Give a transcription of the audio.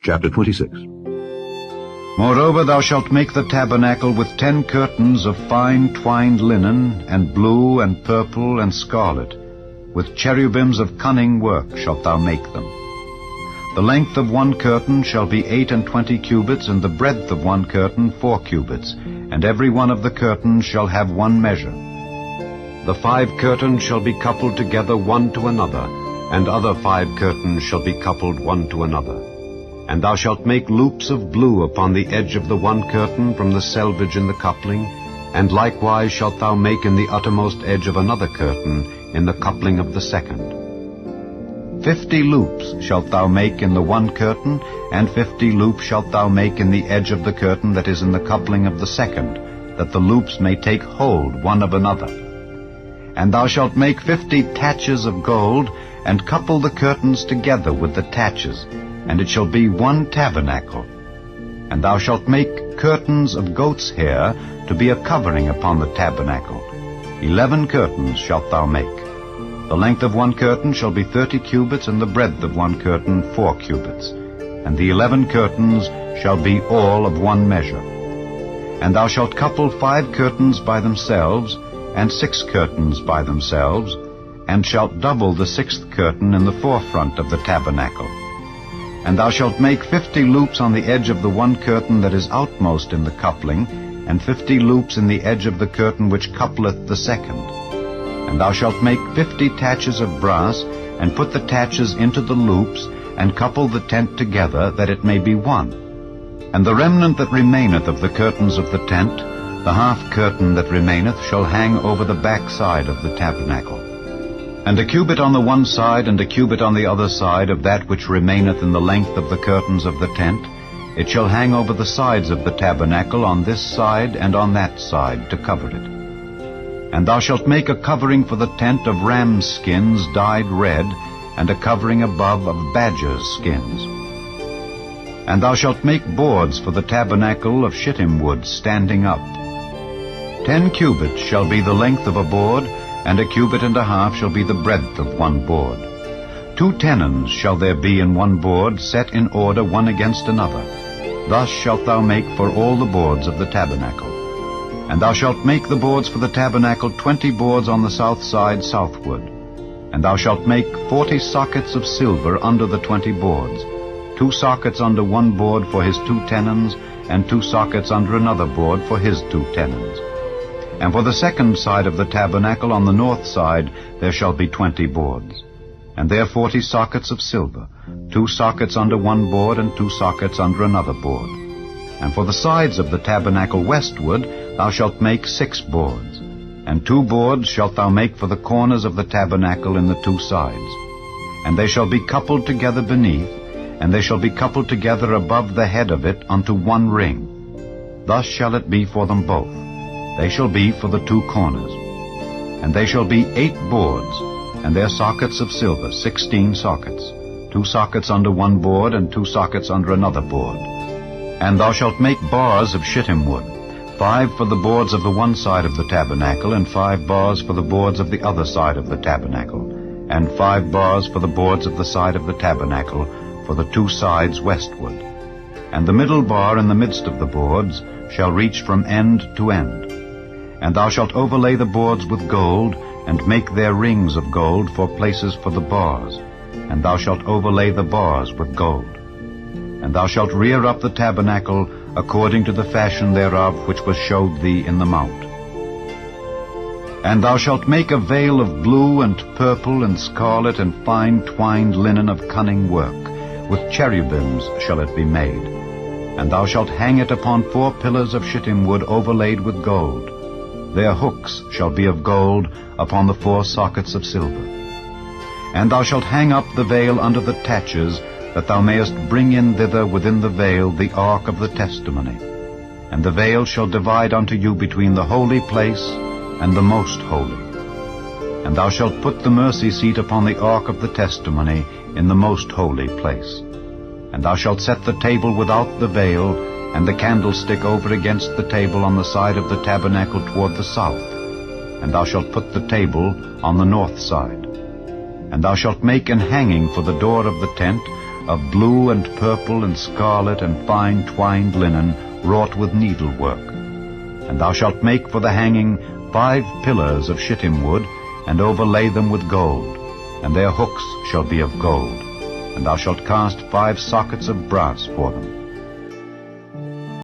Chapter 26. Moreover, thou shalt make the tabernacle with 10 curtains of fine twined linen, and blue, and purple, and scarlet. With cherubims of cunning work shalt thou make them. The length of one curtain shall be 28 cubits, and the breadth of one curtain 4 cubits, and every one of the curtains shall have one measure. The 5 curtains shall be coupled together one to another, and other 5 curtains shall be coupled one to another. And thou shalt make loops of blue upon the edge of the one curtain from the selvage in the coupling, and likewise shalt thou make in the uttermost edge of another curtain in the coupling of the second. 50 loops shalt thou make in the one curtain, and 50 loops shalt thou make in the edge of the curtain that is in the coupling of the second, that the loops may take hold one of another. And thou shalt make 50 taches of gold, and couple the curtains together with the taches, and it shall be one tabernacle. And thou shalt make curtains of goat's hair to be a covering upon the tabernacle. 11 curtains shalt thou make. The length of one curtain shall be 30 cubits, and the breadth of one curtain 4 cubits. And the 11 curtains shall be all of one measure. And thou shalt couple 5 curtains by themselves, and 6 curtains by themselves, and shalt double the 6th curtain in the forefront of the tabernacle. And thou shalt make 50 loops on the edge of the one curtain that is outmost in the coupling, and 50 loops in the edge of the curtain which coupleth the second. And thou shalt make 50 taches of brass, and put the taches into the loops, and couple the tent together, that it may be one. And the remnant that remaineth of the curtains of the tent, the half curtain that remaineth, shall hang over the back side of the tabernacle. And a cubit on the one side, and a cubit on the other side of that which remaineth in the length of the curtains of the tent, it shall hang over the sides of the tabernacle on this side and on that side, to cover it. And thou shalt make a covering for the tent of rams' skins dyed red, and a covering above of badgers' skins. And thou shalt make boards for the tabernacle of shittim wood standing up. 10 cubits shall be the length of a board, and a cubit and a half shall be the breadth of one board. 2 tenons shall there be in one board, set in order one against another. Thus shalt thou make for all the boards of the tabernacle. And thou shalt make the boards for the tabernacle 20 boards on the south side southward. And thou shalt make 40 sockets of silver under the 20 boards, 2 sockets under one board for his 2 tenons, and 2 sockets under another board for his 2 tenons. And for the second side of the tabernacle on the north side there shall be 20 boards. And there 40 sockets of silver, 2 sockets under one board, and 2 sockets under another board. And for the sides of the tabernacle westward thou shalt make 6 boards. And 2 boards shalt thou make for the corners of the tabernacle in the 2 sides. And they shall be coupled together beneath, and they shall be coupled together above the head of it unto one ring. Thus shall it be for them both. They shall be for the 2 corners. And they shall be 8 boards, and their sockets of silver, 16 sockets, 2 sockets under one board, and 2 sockets under another board. And thou shalt make bars of shittim wood, 5 for the boards of the one side of the tabernacle, and 5 bars for the boards of the other side of the tabernacle, and 5 bars for the boards of the side of the tabernacle, for the 2 sides westward. And the middle bar in the midst of the boards shall reach from end to end. And thou shalt overlay the boards with gold, and make their rings of gold for places for the bars. And thou shalt overlay the bars with gold. And thou shalt rear up the tabernacle according to the fashion thereof which was showed thee in the mount. And thou shalt make a veil of blue and purple and scarlet and fine twined linen of cunning work. With cherubims shall it be made. And thou shalt hang it upon 4 pillars of shittim wood overlaid with gold. Their hooks shall be of gold upon the 4 sockets of silver. And thou shalt hang up the veil under the taches, that thou mayest bring in thither within the veil the ark of the testimony. And the veil shall divide unto you between the holy place and the most holy. And thou shalt put the mercy seat upon the ark of the testimony in the most holy place. And thou shalt set the table without the veil, and the candlestick over against the table on the side of the tabernacle toward the south. And thou shalt put the table on the north side. And thou shalt make an hanging for the door of the tent, of blue and purple and scarlet and fine twined linen wrought with needlework. And thou shalt make for the hanging 5 pillars of shittim wood, and overlay them with gold, and their hooks shall be of gold. And thou shalt cast 5 sockets of brass for them.